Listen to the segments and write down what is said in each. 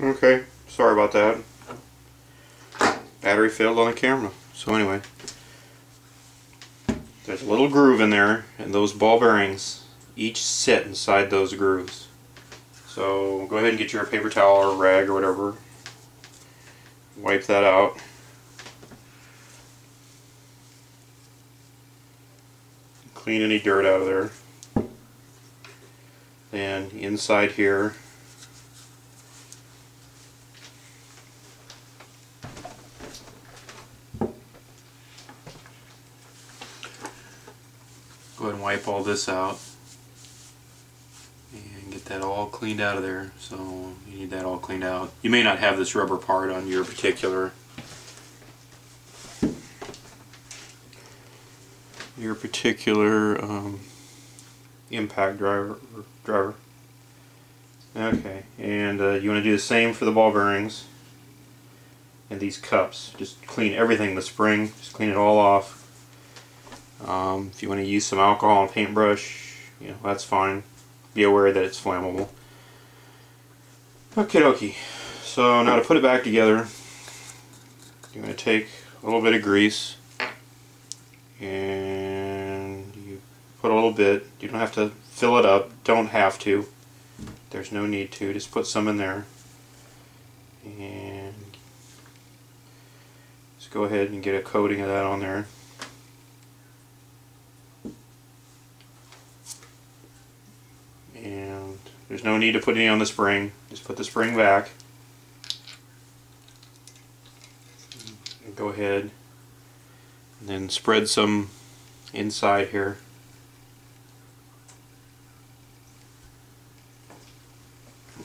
Okay, sorry about that. Battery failed on the camera. So anyway, there's a little groove in there, and those ball bearings each sit inside those grooves. So go ahead and get your paper towel or rag or whatever. Wipe that out. Clean any dirt out of there. Then inside here, go ahead and wipe all this out and get that all cleaned out of there. So you need that all cleaned out. You may not have this rubber part on your particular impact driver. Okay, and you want to do the same for the ball bearings and these cups. Just clean everything, the spring, just clean it all off. If you want to use some alcohol and paintbrush, that's fine. Be aware that it's flammable. Okie dokie. So now to put it back together, you're going to take a little bit of grease and you put a little bit. You don't have to fill it up. Don't have to. There's no need to. Just put some in there. And just go ahead and get a coating of that on there. And there's no need to put any on the spring. Just put the spring back. And go ahead and then spread some inside here.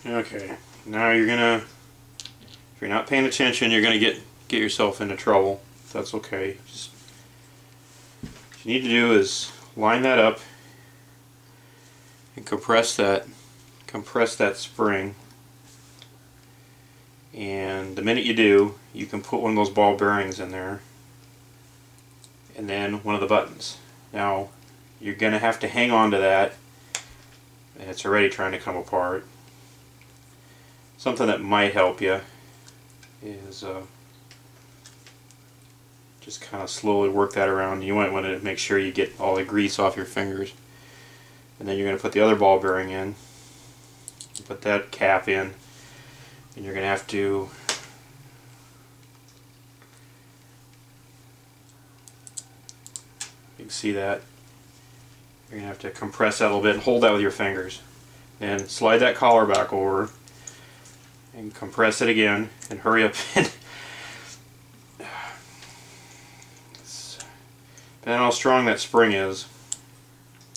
Okay, now you're gonna, if you're not paying attention, you're gonna get yourself into trouble. That's okay. Just what you need to do is line that up and compress that spring. And the minute you do, you can put one of those ball bearings in there, and then one of the buttons. Now you're gonna have to hang on to that, and it's already trying to come apart. Something that might help you is just kind of slowly work that around. You might want to make sure you get all the grease off your fingers. And then you're going to put the other ball bearing in. Put that cap in. And you're going to have to you can see that. You're going to have to compress that a little bit and hold that with your fingers. And slide that collar back over. And compress it again, and hurry up. Depending on how strong that spring is,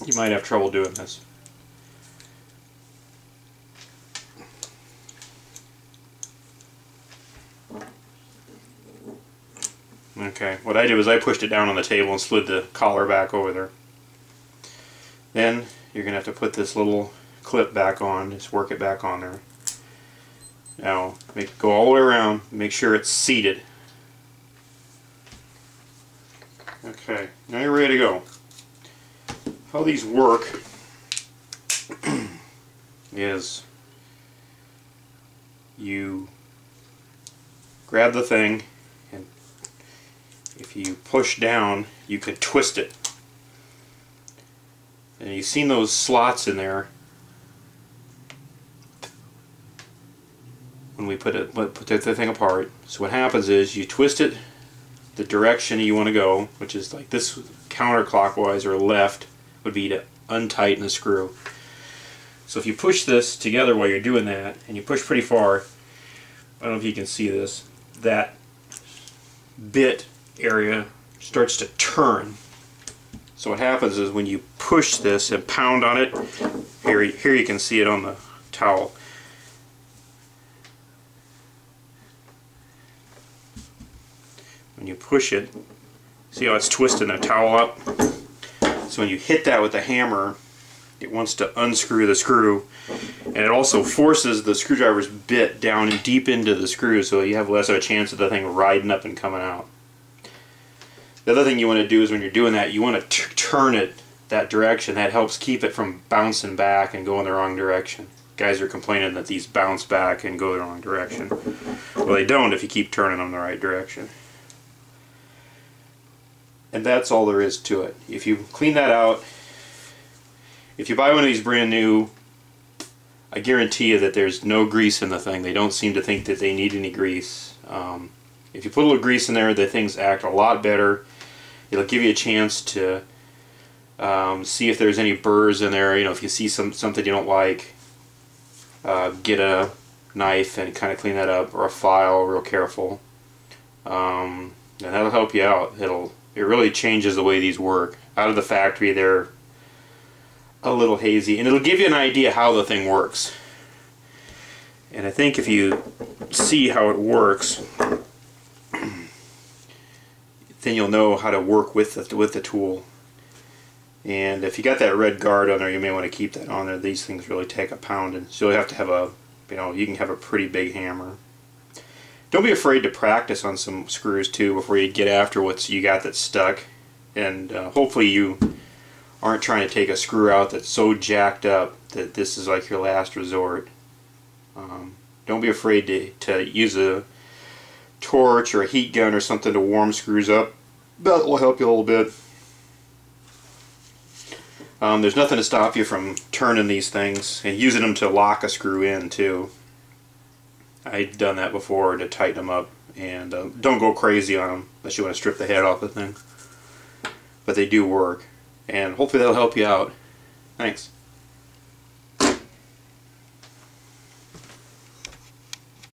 you might have trouble doing this. Okay, what I did was I pushed it down on the table and slid the collar back over there. Then you're going to have to put this little clip back on, just work it back on there. Now, go all the way around, make sure it's seated. Okay, now you're ready to go. How these work is you grab the thing, and if you push down, you could twist it. And you've seen those slots in there when we put the thing apart. So what happens is you twist it the direction you want to go, which is like this, counterclockwise or left would be to untighten the screw. So if you push this together while you're doing that, and you push pretty far, I don't know if you can see this, that bit area starts to turn. So what happens is when you push this and pound on it, here you can see it on the towel. When you push it, see how it's twisting the towel up? So when you hit that with the hammer, it wants to unscrew the screw, and it also forces the screwdriver's bit down and deep into the screw, so you have less of a chance of the thing riding up and coming out. The other thing you want to do is when you're doing that, you want to turn it that direction. That helps keep it from bouncing back and going the wrong direction. guys are complaining that these bounce back and go the wrong direction. Well, they don't if you keep turning them the right direction. And that's all there is to it. If you clean that out, if you buy one of these brand new, I guarantee you that there's no grease in the thing. They don't seem to think that they need any grease. If you put a little grease in there, the things act a lot better. It'll give you a chance to see if there's any burrs in there. You know, if you see something you don't like, get a knife and kind of clean that up, or a file, real careful, and that'll help you out. It really changes the way these work. Out of the factory, they're a little hazy, and it'll give you an idea how the thing works. And I think if you see how it works, then you'll know how to work with the tool. And if you got that red guard on there, you may want to keep that on there. These things really take a pounding, so you'll have to have a, you can have a pretty big hammer. Don't be afraid to practice on some screws too before you get after what you got that's stuck. And hopefully you aren't trying to take a screw out that's so jacked up that this is like your last resort. Don't be afraid to use a torch or a heat gun or something to warm screws up. That will help you a little bit. There's nothing to stop you from turning these things and using them to lock a screw in too. I've done that before to tighten them up, and don't go crazy on them unless you want to strip the head off the thing. But they do work, and hopefully that'll help you out. Thanks.